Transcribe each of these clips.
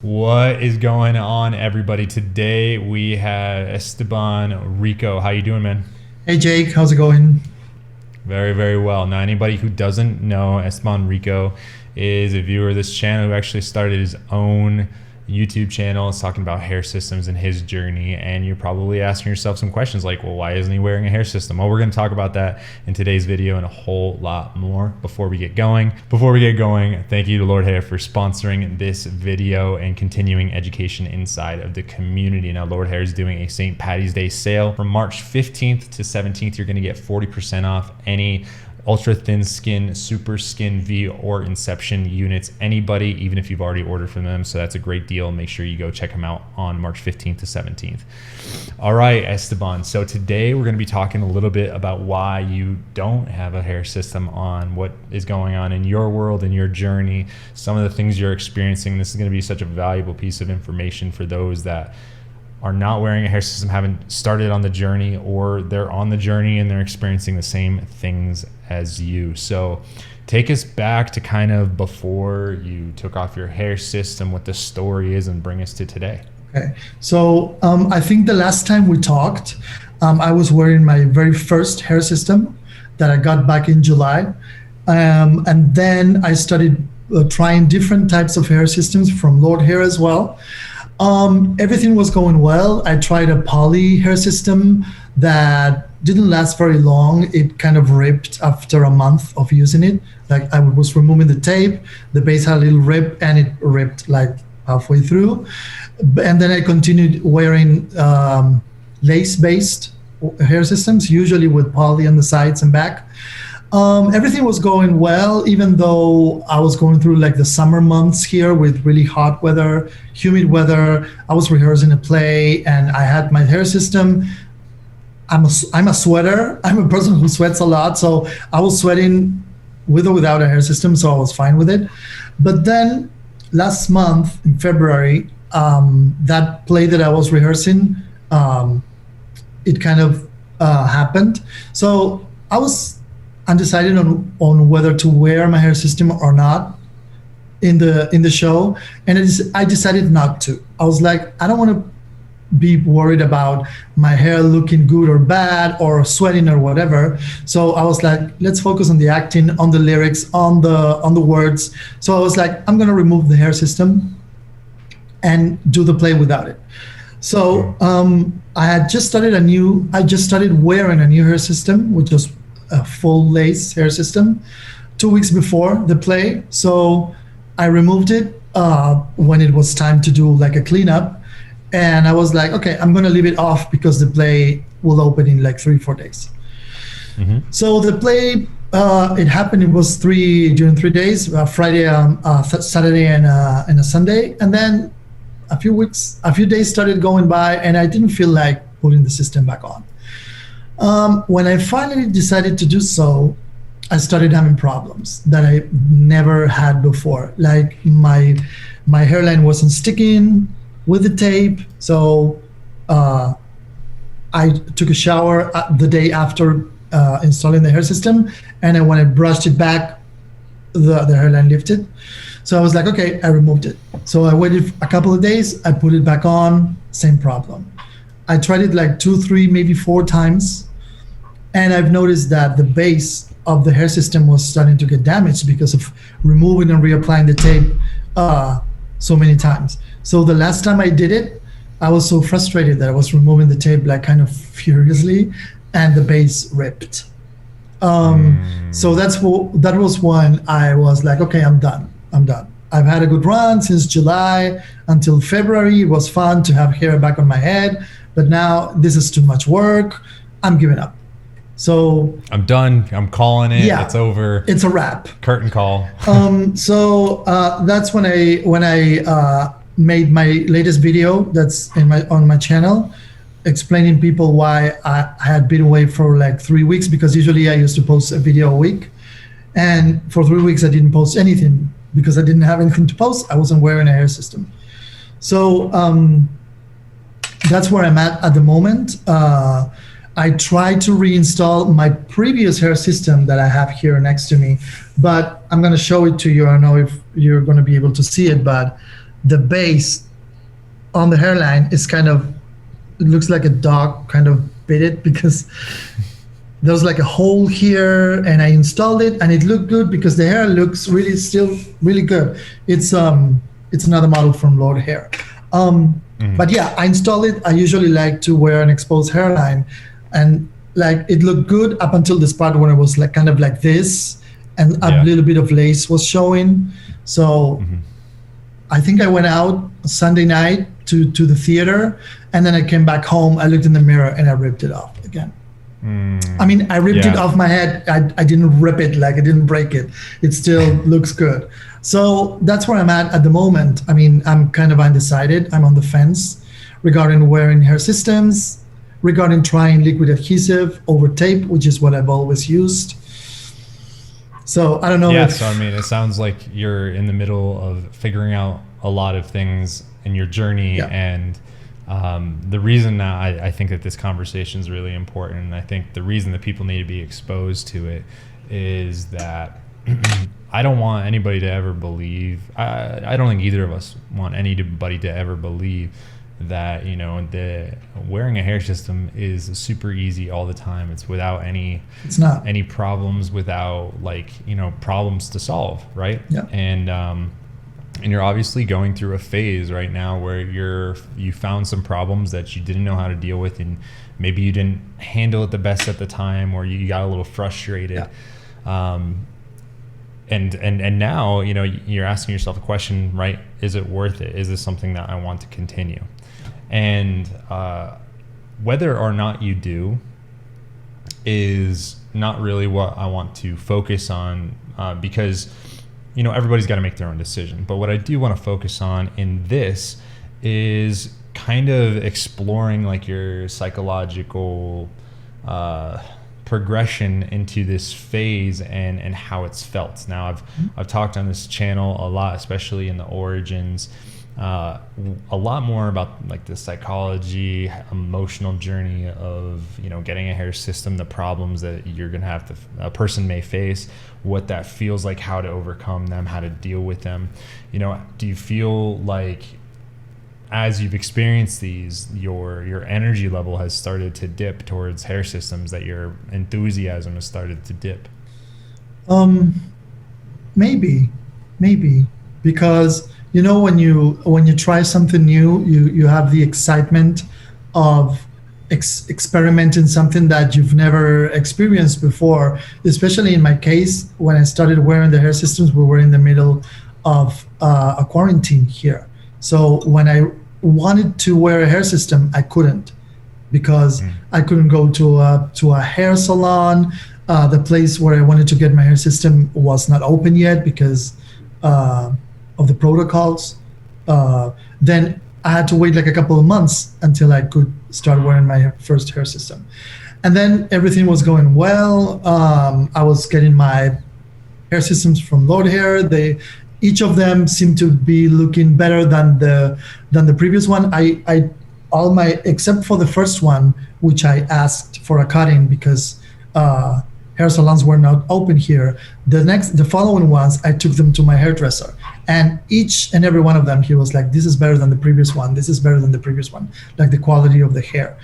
What is going on, everybody? Today we have Esteban Rico. How you doing, man? Hey Jake, how's it going? Very, very well. Now, anybody who doesn't know, Esteban Rico is a viewer of this channel who actually started his own YouTube channel. It's talking about hair systems and his journey. And you're probably asking yourself some questions like, well, why isn't he wearing a hair system? Well, we're going to talk about that in today's video and a whole lot more before we get going. Thank you to Lord Hair for sponsoring this video and continuing education inside of the community. Now, Lord Hair is doing a St. Patty's Day sale from March 15th to 17th. You're going to get 40% off any ultra thin skin, super skin V or Inception units. Anybody, even if you've already ordered from them. So that's a great deal. Make sure you go check them out on March 15th to 17th. All right, Esteban. So today we're going to be talking a little bit about why you don't have a hair system, on what is going on in your world and your journey, some of the things you're experiencing. This is going to be such a valuable piece of information for those that are not wearing a hair system, haven't started on the journey, or they're on the journey and they're experiencing the same things as you. So take us back to kind of before you took off your hair system, what the story is, and bring us to today. Okay, so I think the last time we talked, I was wearing my very first hair system that I got back in July. And then I started trying different types of hair systems from Lord Hair as well. Everything was going well. I tried a poly hair system that didn't last very long. It kind of ripped after a month of using it. Like I was removing the tape, the base had a little rip, and it ripped like halfway through. And then I continued wearing lace-based hair systems, usually with poly on the sides and back. Everything was going well, even though I was going through like the summer months here with really hot weather, humid weather. I was rehearsing a play and I had my hair system. I'm a sweater. I'm a person who sweats a lot. So I was sweating with or without a hair system. So I was fine with it. But then last month in February, that play that I was rehearsing, it kind of happened. So I was undecided on whether to wear my hair system or not in the show, and I decided not to. I was like, I don't want to be worried about my hair looking good or bad or sweating or whatever. So I was like, let's focus on the acting, on the lyrics, on the words. So I was like, I'm gonna remove the hair system and do the play without it. So I just started wearing a new hair system, which was a full lace hair system 2 weeks before the play. So I removed it when it was time to do like a cleanup. And I was like, okay, I'm going to leave it off because the play will open in like 3-4 days. Mm-hmm. So the play, it happened, it was during 3 days, Friday, Saturday, and a Sunday. And then a few days started going by and I didn't feel like putting the system back on. When I finally decided to do so, I started having problems that I never had before. Like my hairline wasn't sticking with the tape. So I took a shower the day after installing the hair system. And when I brushed it back, the hairline lifted. So I was like, okay, I removed it. So I waited a couple of days. I put it back on, same problem. I tried it like 2, 3, maybe 4 times. And I've noticed that the base of the hair system was starting to get damaged because of removing and reapplying the tape so many times. So the last time I did it, I was so frustrated that I was removing the tape like kind of furiously, and the base ripped. So that was when I was like, okay, I'm done. I've had a good run since July until February. It was fun to have hair back on my head, but now this is too much work. I'm giving up. So I'm done. I'm calling it. Yeah, it's over. It's a wrap. Curtain call. So that's when I made my latest video that's on my channel, explaining people why I had been away for like 3 weeks, because usually I used to post a video a week, and for 3 weeks I didn't post anything because I didn't have anything to post. I wasn't wearing a hair system. So that's where I'm at the moment. I tried to reinstall my previous hair system that I have here next to me, but I'm going to show it to you. I don't know if you're going to be able to see it, but the base on the hairline is kind of, it looks like a dog kind of bit it, because there was like a hole here, and I installed it, and it looked good because the hair looks really still really good. It's another model from Lord Hair. But yeah, I installed it. I usually like to wear an exposed hairline, and like it looked good up until this part when it was like kind of like this, and a little bit of lace was showing. So I think I went out Sunday night to the theater, and then I came back home. I looked in the mirror and I ripped it off again. I mean, I ripped it off my head. I didn't rip it, like I didn't break it. It still looks good. So that's where I'm at the moment. I mean, I'm kind of undecided. I'm on the fence regarding wearing hair systems, regarding trying liquid adhesive over tape, which is what I've always used. So I don't know. Yeah, so I mean, it sounds like you're in the middle of figuring out a lot of things in your journey. And the reason that I think that this conversation is really important, and I think the reason that people need to be exposed to it, is that I don't want anybody to ever believe, I don't think either of us want anybody to ever believe that, you know, the wearing a hair system is super easy all the time. It's without it's not any problems, without like, you know, problems to solve, right? And you're obviously going through a phase right now where you found some problems that you didn't know how to deal with, and maybe you didn't handle it the best at the time, or you got a little frustrated. And now, you know, you're asking yourself a question, right? Is it worth it? Is this something that I want to continue? And whether or not you do is not really what I want to focus on, because, you know, everybody's got to make their own decision. But what I do want to focus on in this is kind of exploring like your psychological progression into this phase and how it's felt. Now I've talked on this channel a lot, especially in the origins, a lot more about like the psychology, emotional journey of, you know, getting a hair system, the problems that you're gonna have to, a person may face, what that feels like, how to overcome them, how to deal with them. You know, do you feel like as you've experienced these, your energy level has started to dip towards hair systems, that your enthusiasm has started to dip? Maybe, because, you know, when you try something new, you have the excitement of experimenting something that you've never experienced before. Especially in my case, when I started wearing the hair systems, we were in the middle of a quarantine here. So when I wanted to wear a hair system, I couldn't, because I couldn't go to a hair salon. The place where I wanted to get my hair system was not open yet because of the protocols. Then I had to wait like a couple of months until I could start wearing my first hair system. And then everything was going well. I was getting my hair systems from Lord Hair. Each of them seemed to be looking better than the previous one. Except for the first one, which I asked for a cutting because hair salons were not open here. The following ones, I took them to my hairdresser, and each and every one of them, he was like, "This is better than the previous one. This is better than the previous one." Like the quality of the hair.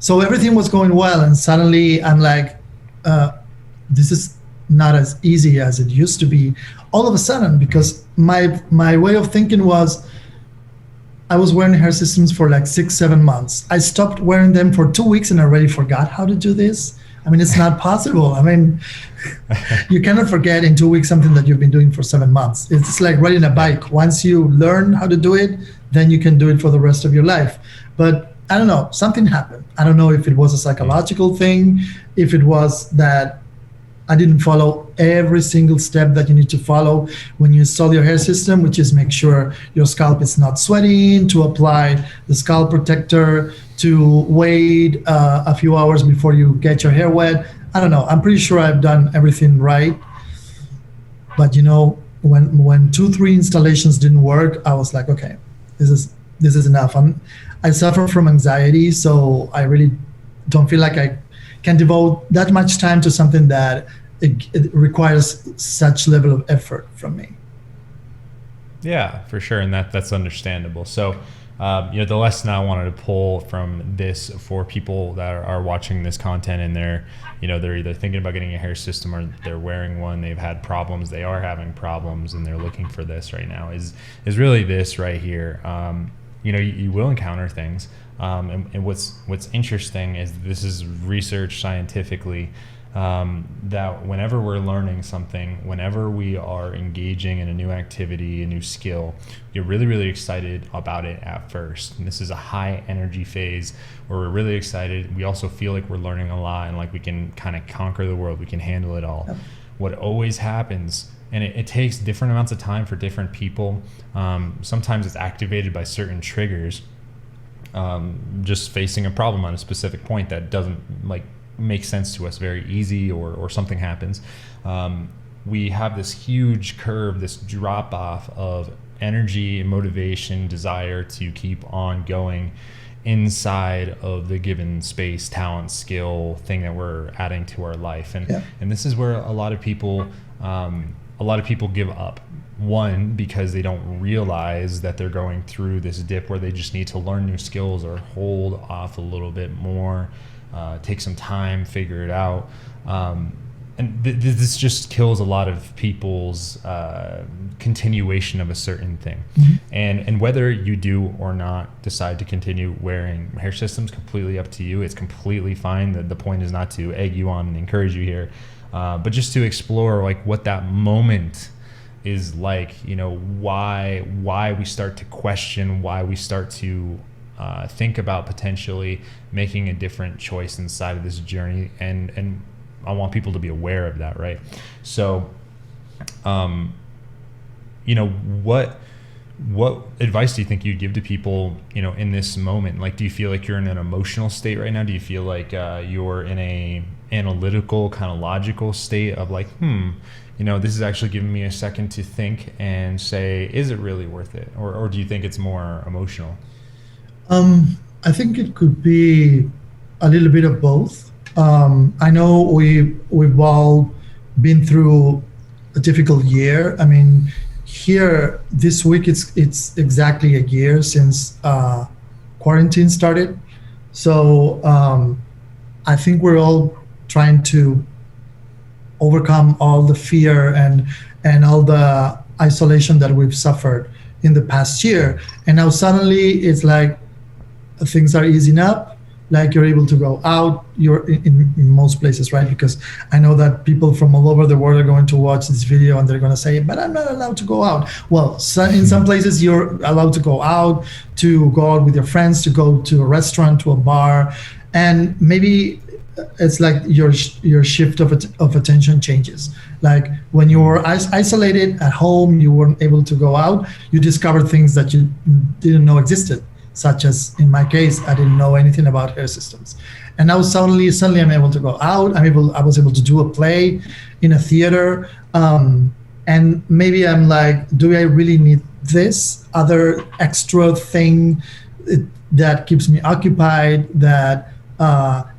So everything was going well, and suddenly I'm like, "This is not as easy as it used to be." All of a sudden, because my way of thinking was, I was wearing hair systems for like 6-7 months. I stopped wearing them for 2 weeks and I already forgot how to do this. I mean, it's not possible. I mean, you cannot forget in 2 weeks something that you've been doing for 7 months. It's like riding a bike. Once you learn how to do it, then you can do it for the rest of your life. But I don't know, something happened. I don't know if it was a psychological thing, if it was that I didn't follow every single step that you need to follow when you install your hair system, which is make sure your scalp is not sweating, to apply the scalp protector, to wait a few hours before you get your hair wet. I don't know. I'm pretty sure I've done everything right. But, you know, when 2-3 installations didn't work, I was like, okay, this is enough. I suffer from anxiety, so I really don't feel like I can devote that much time to something that it requires such level of effort from me. Yeah, for sure, and that's understandable. So, the lesson I wanted to pull from this for people that are watching this content and they're either thinking about getting a hair system or they're wearing one, they've had problems, they are having problems, and they're looking for this right now is really this right here. You will encounter things, and what's interesting is this is research scientifically. That whenever we're learning something, whenever we are engaging in a new activity, a new skill, you're really, really excited about it at first. And this is a high energy phase where we're really excited. We also feel like we're learning a lot and like we can kind of conquer the world. We can handle it all. Yep. What always happens, and it takes different amounts of time for different people. Sometimes it's activated by certain triggers, just facing a problem on a specific point that doesn't make sense to us very easy, or something happens. We have this huge curve, this drop off of energy, motivation, desire to keep on going inside of the given space, talent, skill thing that we're adding to our life. And this is where a lot of people give up. One, because they don't realize that they're going through this dip where they just need to learn new skills or hold off a little bit more. Take some time, figure it out. And this just kills a lot of people's continuation of a certain thing. Mm-hmm. And whether you do or not decide to continue wearing hair systems, completely up to you. It's completely fine. The point is not to egg you on and encourage you here, but just to explore what that moment is like, why we start to question, why we start to think about potentially making a different choice inside of this journey, and I want people to be aware of that, right? So, what advice do you think you'd give to people, in this moment? Like, do you feel like you're in an emotional state right now? Do you feel like you're in a analytical, kind of logical state of this is actually giving me a second to think and say, is it really worth it? Or do you think it's more emotional? I think it could be a little bit of both. I know we've all been through a difficult year. I mean, here this week it's exactly a year since quarantine started. So I think we're all trying to overcome all the fear and all the isolation that we've suffered in the past year. And now suddenly it's like things are easing up, like you're able to go out, you're in most places, right? Because I know that people from all over the world are going to watch this video and they're going to say, but I'm not allowed to go out. Well, in some places you're allowed to go out with your friends, to go to a restaurant, to a bar, and maybe it's like your shift of attention changes. Like when you were isolated at home, you weren't able to go out, you discovered things that you didn't know existed, such as in my case, I didn't know anything about hair systems. And now suddenly I'm able to go out. I was able to do a play in a theater. And maybe I'm like, do I really need this other extra thing that keeps me occupied, that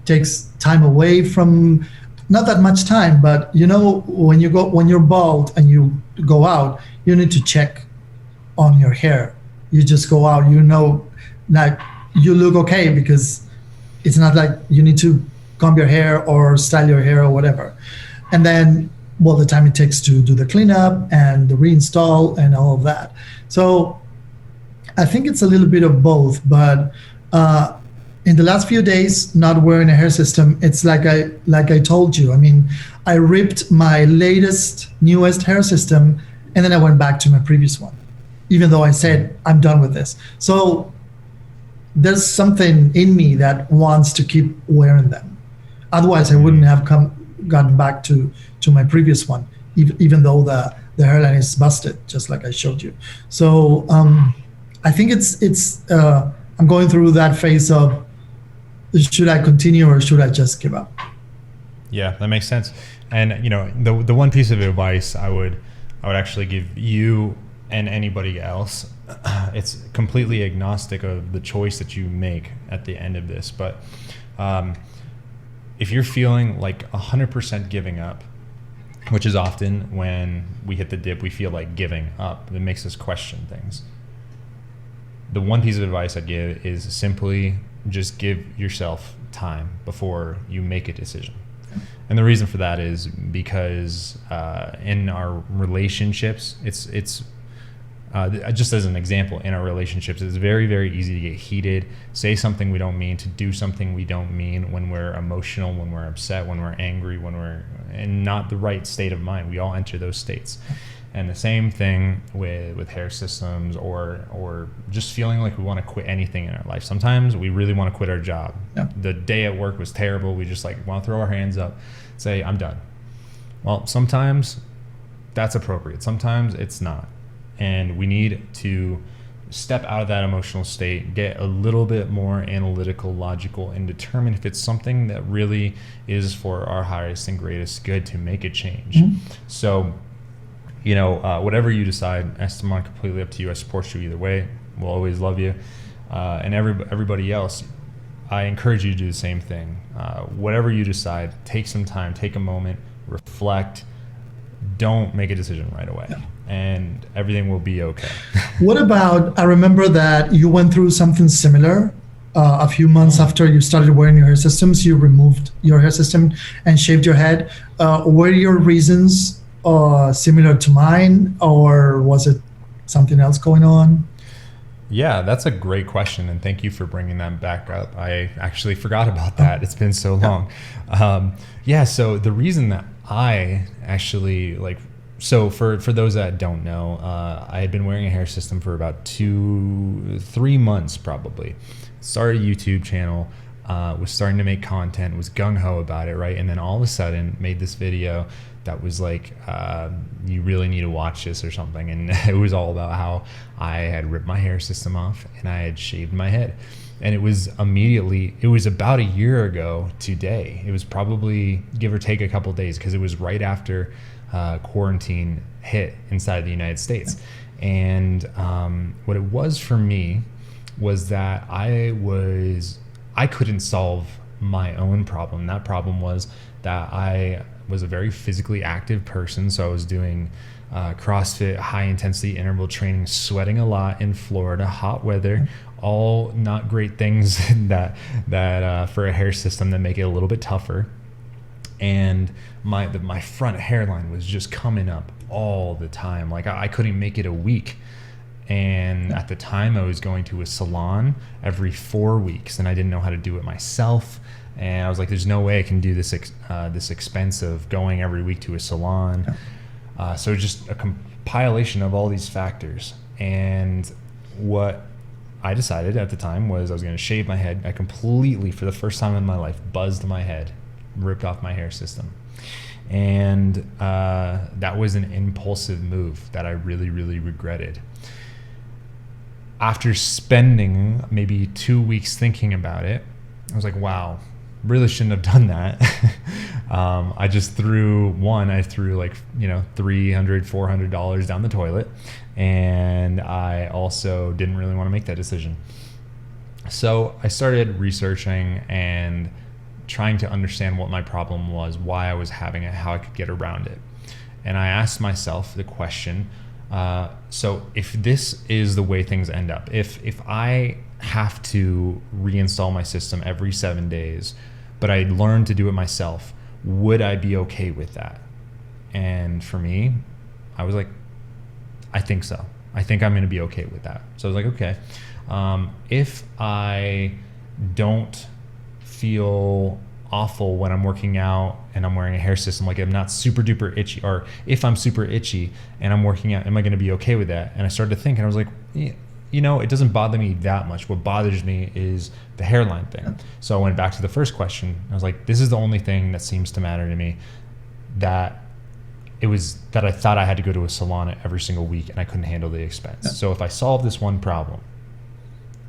takes time away from, not that much time, but when you're bald and you go out, you need to check on your hair. You just go out, like you look okay, because it's not like you need to comb your hair or style your hair or whatever. And then, the time it takes to do the cleanup and the reinstall and all of that. So I think it's a little bit of both, but in the last few days, not wearing a hair system, it's like I told you. I mean, I ripped my newest hair system, and then I went back to my previous one, even though I said I'm done with this. So there's something in me that wants to keep wearing them. Otherwise, I wouldn't have gotten back to my previous one, even though the hairline is busted, just like I showed you. So I think it's I'm going through that phase of, should I continue or should I just give up? Yeah, that makes sense. And the one piece of advice I would actually give you and anybody else, it's completely agnostic of the choice that you make at the end of this, but if you're feeling like 100% giving up, which is often when we hit the dip, we feel like giving up. It makes us question things. The one piece of advice I'd give is simply just give yourself time before you make a decision. And the reason for that is because in our relationships, it's just as an example, in our relationships, it's very, very easy to get heated, say something we don't mean, to do something we don't mean when we're emotional, when we're upset, when we're angry, when we're in not the right state of mind. We all enter those states. And the same thing with hair systems or just feeling like we want to quit anything in our life. Sometimes we really want to quit our job. Yeah. The day at work was terrible. We just like want to throw our hands up, say, I'm done. Well, sometimes that's appropriate. Sometimes it's not. And we need to step out of that emotional state, get a little bit more analytical, logical, and determine if it's something that really is for our highest and greatest good to make a change. Mm-hmm. So, whatever you decide, Esteban, completely up to you. I support you either way. We'll always love you. And everybody else, I encourage you to do the same thing. Whatever you decide, take some time, take a moment, reflect. Don't make a decision right away. Yeah. And everything will be okay. What about, I remember that you went through something similar a few months after you started wearing your hair systems. You removed your hair system and shaved your head. Were your reasons similar to mine, or was it something else going on? Yeah, that's a great question, and thank you for bringing that back up. I actually forgot about that. It's been so long. So the reason that I actually so for those that don't know, I had been wearing a hair system for about 2-3 months probably. Started a YouTube channel, was starting to make content, was gung-ho about it, right? And then all of a sudden made this video that was like, you really need to watch this or something. And it was all about how I had ripped my hair system off and I had shaved my head. And it was about a year ago today. It was probably give or take a couple of days, because it was right after quarantine hit inside the United States. And what it was for me was that I couldn't solve my own problem. That problem was that I was a very physically active person. So I was doing CrossFit, high intensity interval training, sweating a lot in Florida, hot weather, all not great things that for a hair system that make it a little bit tougher. And my front hairline was just coming up all the time. Like I couldn't make it a week. And at the time I was going to a salon every 4 weeks, and I didn't know how to do it myself. And I was like, there's no way I can do this expense of going every week to a salon. So just a compilation of all these factors. And what I decided at the time was I was going to shave my head. I completely, for the first time in my life, buzzed my head, ripped off my hair system. And that was an impulsive move that I really, really regretted. After spending maybe 2 weeks thinking about it, I was like, wow, really shouldn't have done that. I just threw like, $300, $400 down the toilet. And I also didn't really want to make that decision. So I started researching and trying to understand what my problem was, why I was having it, how I could get around it. And I asked myself the question, so if this is the way things end up, if I have to reinstall my system every 7 days, but I learned to do it myself, would I be okay with that? And for me, I was like, I think so. I think I'm going to be okay with that. So I was like, okay, if I don't feel awful when I'm working out and I'm wearing a hair system, like I'm not super duper itchy, or if I'm super itchy and I'm working out, am I going to be okay with that? And I started to think, and I was like, it doesn't bother me that much. What bothers me is the hairline thing. So I went back to the first question. I was like, this is the only thing that seems to matter to me, that I thought I had to go to a salon every single week and I couldn't handle the expense. So if I solve this one problem,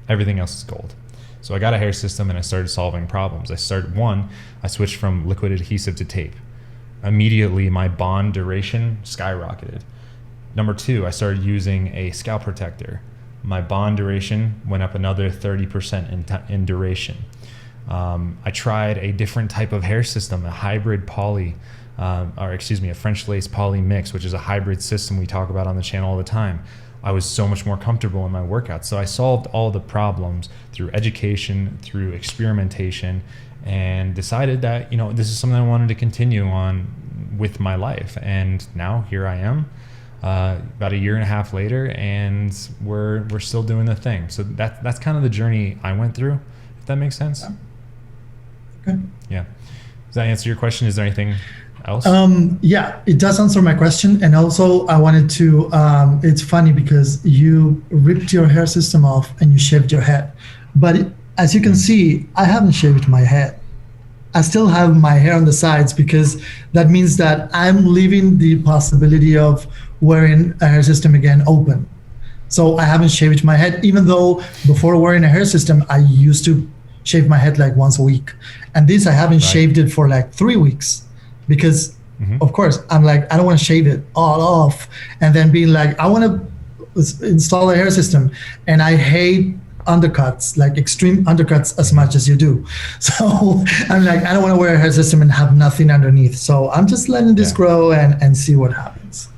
everything else is gold. So I got a hair system and I started solving problems. I switched from liquid adhesive to tape. Immediately my bond duration skyrocketed. Number 2, I started using a scalp protector. My bond duration went up another 30% in duration. I tried a different type of hair system, a hybrid poly or excuse me, a French lace poly mix, which is a hybrid system we talk about on the channel all the time. I was so much more comfortable in my workouts. So I solved all the problems through education, through experimentation, and decided that, you know, this is something I wanted to continue on with my life. And now here I am, about a year and a half later, and we're still doing the thing. So that's kind of the journey I went through, if that makes sense. Okay. Yeah. Does that answer your question? Is there anything else? Yeah, it does answer my question. And also I wanted to, it's funny because you ripped your hair system off and you shaved your head. But as you can see, I haven't shaved my head. I still have my hair on the sides because that means that I'm leaving the possibility of wearing a hair system again open. So I haven't shaved my head, even though before wearing a hair system, I used to shave my head like once a week. And this, I haven't shaved it for like 3 weeks because of course I'm like, I don't want to shave it all off and then being like, I want to install a hair system. And I hate undercuts, like extreme undercuts as much as you do. So I'm like, I don't want to wear a hair system and have nothing underneath. So I'm just letting this grow and see what happens.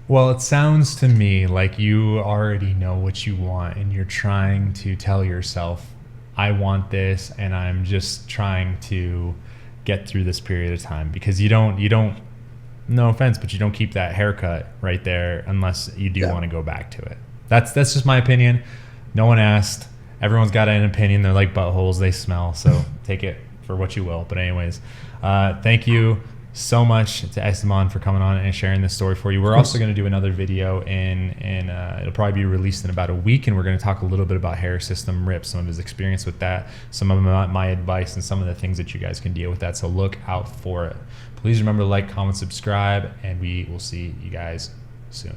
Well, it sounds to me like you already know what you want and you're trying to tell yourself, I want this, and I'm just trying to get through this period of time, because you don't, no offense, but you don't keep that haircut right there unless you do want to go back to it. That's just my opinion. No one asked. Everyone's got an opinion. They're like buttholes. They smell. So take it for what you will. But anyways, thank you so much to Esteban for coming on and sharing this story for you. We're also going to do another video and it'll probably be released in about a week, and we're going to talk a little bit about hair system rip, some of his experience with that, some of my advice, and some of the things that you guys can deal with that. So look out for it. Please remember to like, comment, subscribe, and we will see you guys soon.